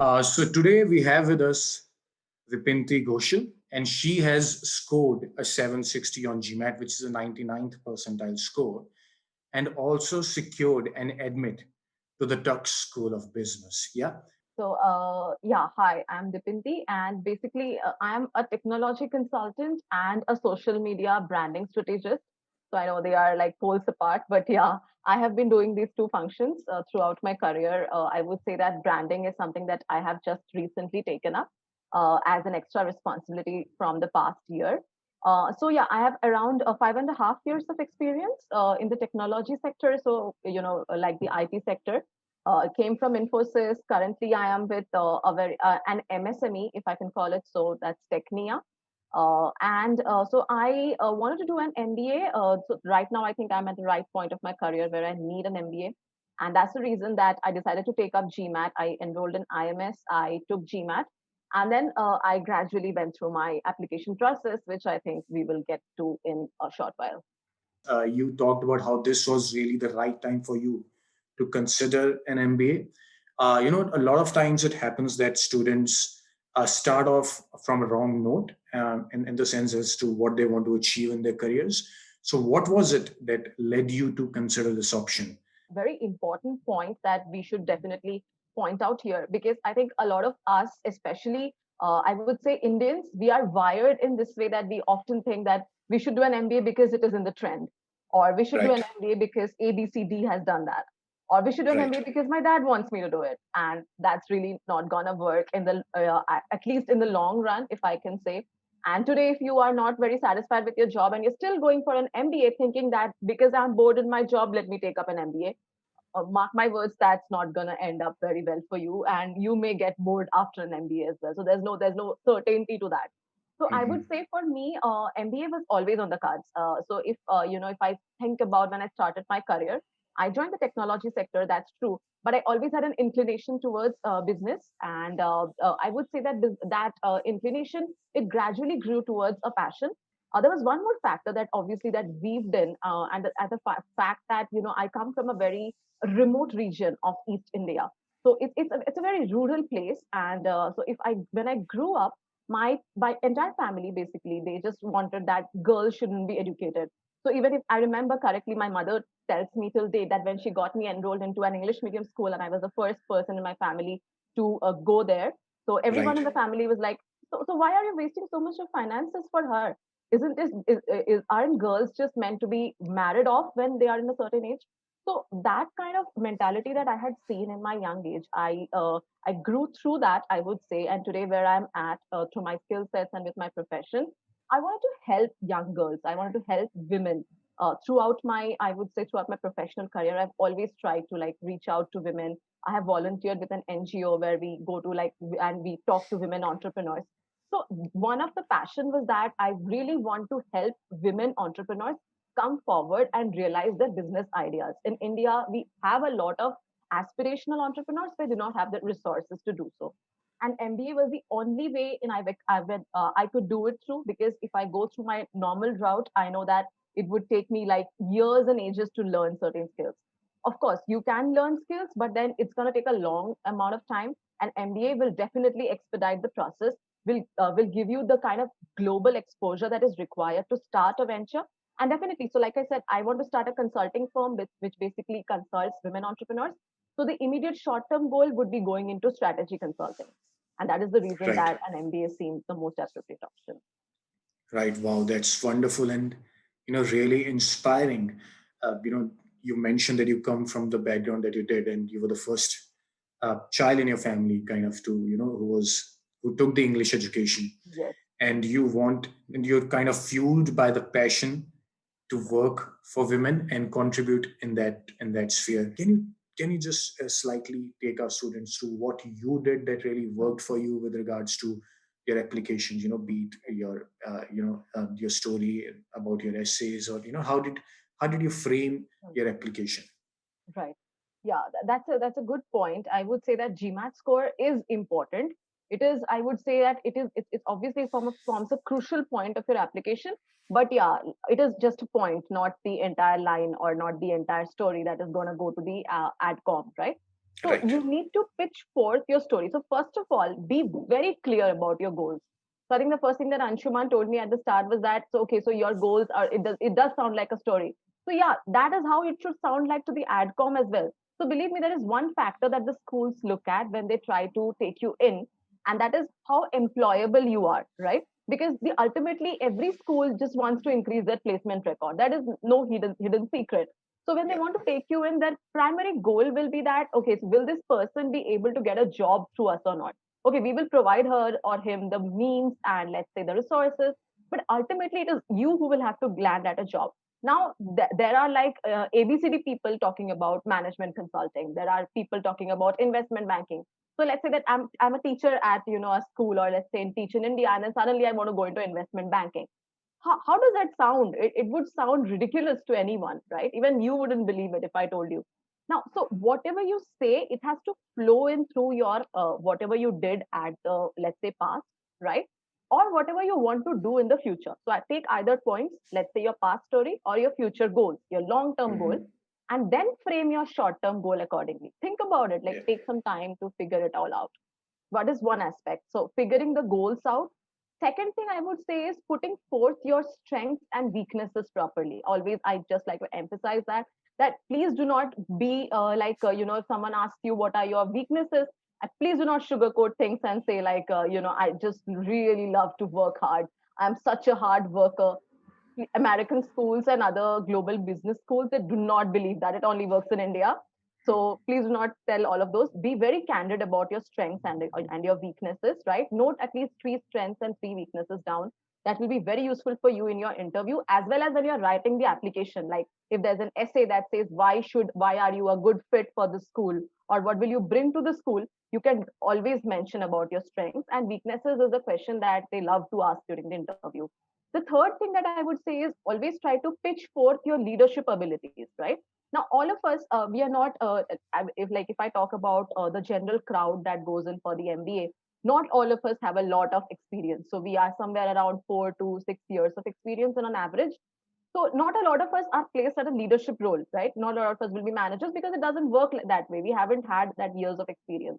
So today we have with us Dipinty Ghoshal, and she has scored a 760 on GMAT, which is a 99th percentile score, and also secured an admit to the Tuck School of Business. Yeah. Hi, I'm Dipinty, and basically, I'm a technology consultant and a social media branding strategist. So I know they are like poles apart, but yeah, I have been doing these two functions throughout my career. I would say that branding is something that I have just recently taken up as an extra responsibility from the past year. I have around 5.5 years of experience in the technology sector. Like the IT sector. Came from Infosys. Currently, I am with an MSME, if I can call it so. That's Technia. I wanted to do an MBA. So right now, I think I'm at the right point of my career where I need an MBA. And that's the reason that I decided to take up GMAT. I enrolled in IMS. I took GMAT. And then I gradually went through my application process, which I think we will get to in a short while. You talked about how this was really the right time for you to consider an MBA. A lot of times it happens that students start off from a wrong note in the sense as to what they want to achieve in their careers. So, what was it that led you to consider this option? Very important point that we should definitely point out here, because I think a lot of us, especially I would say Indians, we are wired in this way that we often think that we should do an MBA because it is in the trend, or we should do an Right. MBA because ABCD has done that, or we should do an Right. MBA because my dad wants me to do it. And that's really not gonna work in the at least in the long run, if I can say. And today, if you are not very satisfied with your job and you're still going for an MBA thinking that because I'm bored in my job, let me take up an MBA, mark my words, that's not going to end up very well for you, and you may get bored after an MBA as well. So there's no certainty to that. So I would Mhm. say for me, MBA was always on the cards. If I think about when I started my career, I joined the technology sector. That's true, but I always had an inclination towards business, and I would say that that inclination, it gradually grew towards a passion. There was one more factor that obviously that weaved in, and the fact that I come from a very remote region of East India. So it's a very rural place, and so if I when I grew up, my entire family basically they just wanted that girls shouldn't be educated. So even if I remember correctly, my mother tells me till date that when she got me enrolled into an English medium school, and I was the first person in my family to go there. So everyone in Right. the family was like, so why are you wasting so much of finances for her? Isn't this aren't girls just meant to be married off when they are in a certain age? So that kind of mentality that I had seen in my young age, I grew through that, I would say. And today where I'm at, through my skill sets and with my profession, I wanted to help young girls. I wanted to help women. Throughout my, I would say, throughout my professional career, I've always tried to like reach out to women. I have volunteered with an NGO where we go to like and we talk to women entrepreneurs. So one of the passion was that I really want to help women entrepreneurs come forward and realize their business ideas. In India, we have a lot of aspirational entrepreneurs, but do not have the resources to do so. And MBA was the only way I could do it through, because if I go through my normal route, I know that it would take me like years and ages to learn certain skills. Of course, you can learn skills, but then it's going to take a long amount of time. And MBA will definitely expedite the process. Will give you the kind of global exposure that is required to start a venture. And definitely, so like I said, I want to start a consulting firm which basically consults women entrepreneurs. So the immediate short-term goal would be going into strategy consulting. And that is the reason Right. that an MBA seems the most appropriate option. Right. Wow, that's wonderful and really inspiring. You mentioned that you come from the background that you did, and you were the first child in your family, kind of, to who took the English education, Yes. and you're kind of fueled by the passion to work for women and contribute in that sphere. Can you just slightly take our students through what you did that really worked for you with regards to your applications? Be it your story about your essays, or how did you frame Hmm. your application? Right. Yeah, that's a good point. I would say that GMAT score is important. It is, I would say that it's obviously forms a crucial point of your application. But yeah, it is just a point, not the entire line or not the entire story that is going to go to the adcom, right? So Right. you need to pitch forth your story. So first of all, be very clear about your goals. So I think the first thing that Anshuman told me at the start was that, so okay, so your goals are, it does sound like a story. So yeah, that is how it should sound like to the adcom as well. So believe me, there is one factor that the schools look at when they try to take you in, and that is how employable you are, right? Because the ultimately every school just wants to increase their placement record. That is no hidden secret. So when they Yeah. want to take you in, their primary goal will be that, okay, so will this person be able to get a job through us or not? Okay, we will provide her or him the means and let's say the resources, but ultimately it is you who will have to land at a job. Now, there are like ABCD people talking about management consulting. There are people talking about investment banking. So let's say that I'm a teacher at a school, or let's say in Teach in India, and then suddenly I want to go into investment banking. How does that sound? It would sound ridiculous to anyone, right? Even you wouldn't believe it if I told you. Now, so whatever you say, it has to flow in through your whatever you did at the, let's say, past, right? Or whatever you want to do in the future. So I take either points, let's say your past story or your future goals, your long term goal, Mhm. and then frame your short term goal accordingly. Think about it, like Yeah. take some time to figure it all out. What is one aspect? So figuring the goals out. Second thing I would say is putting forth your strengths and weaknesses properly. Always, I just like to emphasize that please do not be if someone asks you what are your weaknesses, please do not sugarcoat things and say like I just really love to work hard. I'm such a hard worker. American schools and other global business schools, they do not believe that it only works in India. So please do not tell all of those. Be very candid about your strengths and your weaknesses, right? Note at least three strengths and three weaknesses down. That will be very useful for you in your interview, as well as when you're writing the application. Like if there's an essay that says why are you a good fit for the school, or what will you bring to the school, you can always mention about your strengths. And weaknesses is a question that they love to ask during the interview. The third thing that I would say is always try to pitch forth your leadership abilities, right? Now all of us, we are not if I talk about the general crowd that goes in for the MBA, not all of us have a lot of experience. So we are somewhere around 4 to 6 years of experience and on average. So not a lot of us are placed at a leadership role, right? Not a lot of us will be managers because it doesn't work that way. We haven't had that years of experience.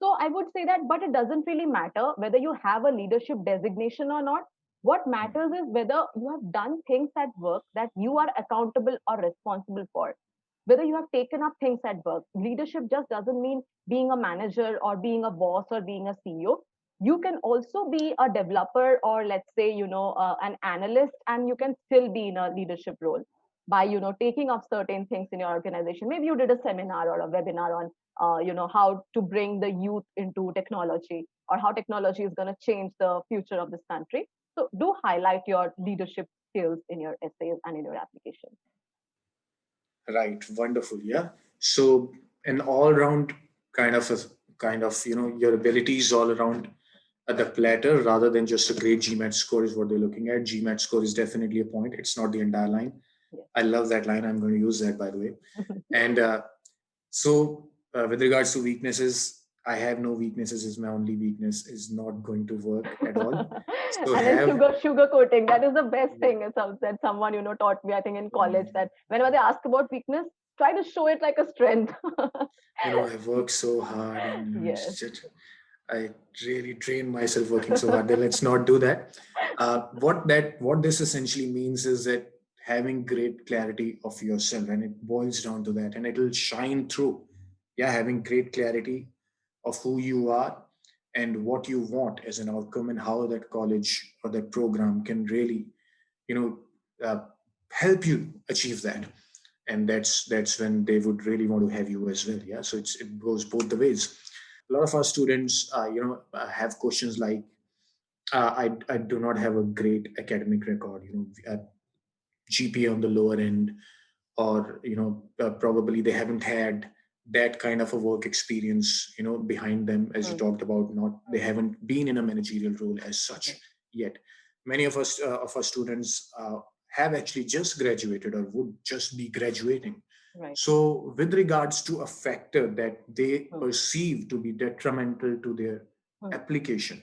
So I would say that, but it doesn't really matter whether you have a leadership designation or not. What matters is whether you have done things at work that you are accountable or responsible for. Whether you have taken up things at work. Leadership just doesn't mean being a manager or being a boss or being a CEO. You can also be a developer, or let's say, an analyst, and you can still be in a leadership role by, taking up certain things in your organization. Maybe you did a seminar or a webinar on how to bring the youth into technology, or how technology is going to change the future of this country. So do highlight your leadership skills in your essays and in your application. Right. Wonderful. Yeah. So an all-round kind of a kind of your abilities all around the platter rather than just a great GMAT score is what they're looking at. GMAT score is definitely a point. It's not the entire line. Yes. I love that line. I'm going to use that, by the way. And with regards to weaknesses, I have no weaknesses. Is my only weakness is not going to work at all. So And then have sugar coating, that is the best yeah, thing that someone taught me, I think, in college, um, that whenever they ask about weakness, try to show it like a strength. I work so hard and Yes. I really drain myself working so hard. Then let's not do that. What this essentially means is that having great clarity of yourself, and it boils down to that, and it'll shine through. Yeah, having great clarity of who you are and what you want as an outcome, and how that college or that program can really, you know, help you achieve that. And that's when they would really want to have you as well. Yeah, so it goes both the ways. A lot of our students have questions like I do not have a great academic record, GPA on the lower end, or probably they haven't had that kind of a work experience behind them, as you Mm, talked about. Not They mm, haven't been in a managerial role as such yes, yet. Many of our students have actually just graduated or would just be graduating. right. So with regards to a factor that they Mm, perceive to be detrimental to their mm, application,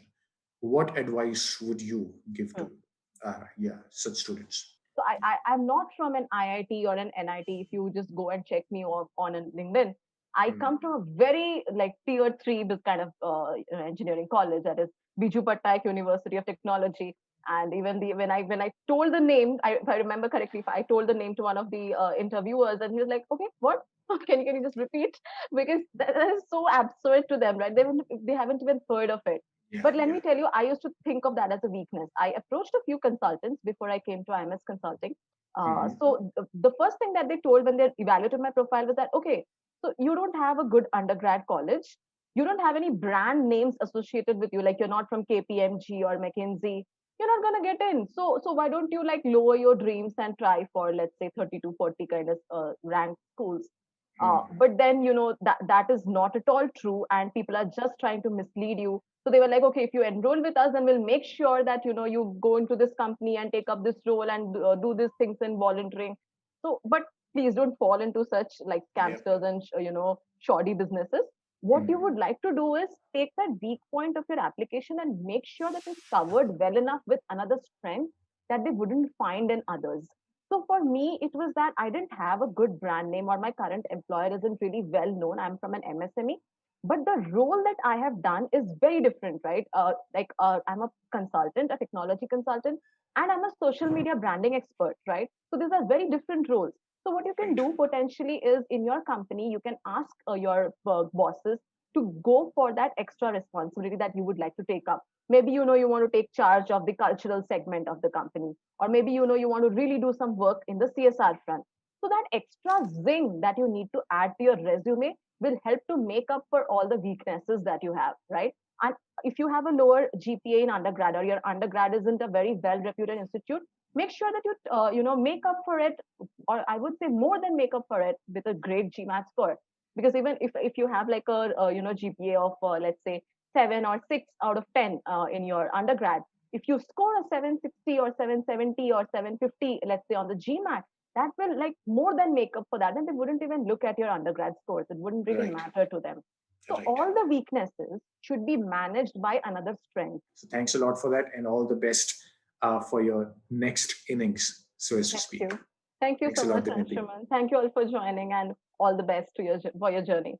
what advice would you give mm. to such students? So I'm not from an IIT or an NIT. If you just go and check me on LinkedIn, I Mm. come from a very like tier three this kind of engineering college, that is Biju Patnaik University of Technology. And even the when I told the name, if I remember correctly, if I told the name to one of the interviewers, and he was like, "Okay, what? Can you just repeat?" Because that is so absurd to them, right? They haven't even heard of it. Yeah, But let yeah. me tell you, I used to think of that as a weakness. I approached a few consultants before I came to IMS Consulting. Hmm. The first thing that they told when they evaluated my profile was that, okay, so you don't have a good undergrad college. You don't have any brand names associated with you. Like you're not from KPMG or McKinsey. You're not gonna get in. So why don't you like lower your dreams and try for, let's say, 30 to 40 kind of ranked schools? Hmm. But then that is not at all true, and people are just trying to mislead you. So they were like, okay, if you enroll with us, then we'll make sure that you go into this company and take up this role and do these things in volunteering. So, but please don't fall into such like Yeah. scamsters and shoddy businesses. What you Hmm. would like to do is take that weak point of your application and make sure that it's covered well enough with another strength that they wouldn't find in others. So for me, it was that I didn't have a good brand name, or my current employer isn't really well known. I'm from an MSME, but the role that I have done is very different, right? I'm a consultant, a technology consultant, and I'm a social media branding expert, right? So these are very different roles. So what you can Right. do potentially is, in your company, you can ask your bosses to go for that extra responsibility that you would like to take up. Maybe you want to take charge of the cultural segment of the company, or maybe you want to really do some work in the CSR front. So that extra zing that you need to add to your resume will help to make up for all the weaknesses that you have, right? And if you have a lower GPA in undergrad, or your undergrad isn't a very well reputed institute, make sure that you make up for it, or I would say more than make up for it, with a great GMAT score. Because even if you have like a GPA of let's say 7 or 6 out of 10 in your undergrad, if you score a 760 or 770 or 750, let's say, on the GMAT, that will like more than make up for that, and they wouldn't even look at your undergrad scores. It wouldn't really Right. matter to them. So Right. all the weaknesses should be managed by another strength. So thanks a lot for that, and all the best for your next innings, so as to Thank speak. you. Thank you Thanks so a lot, much, Dipinty. Anshuman. Thank you all for joining, and all the best to for your journey.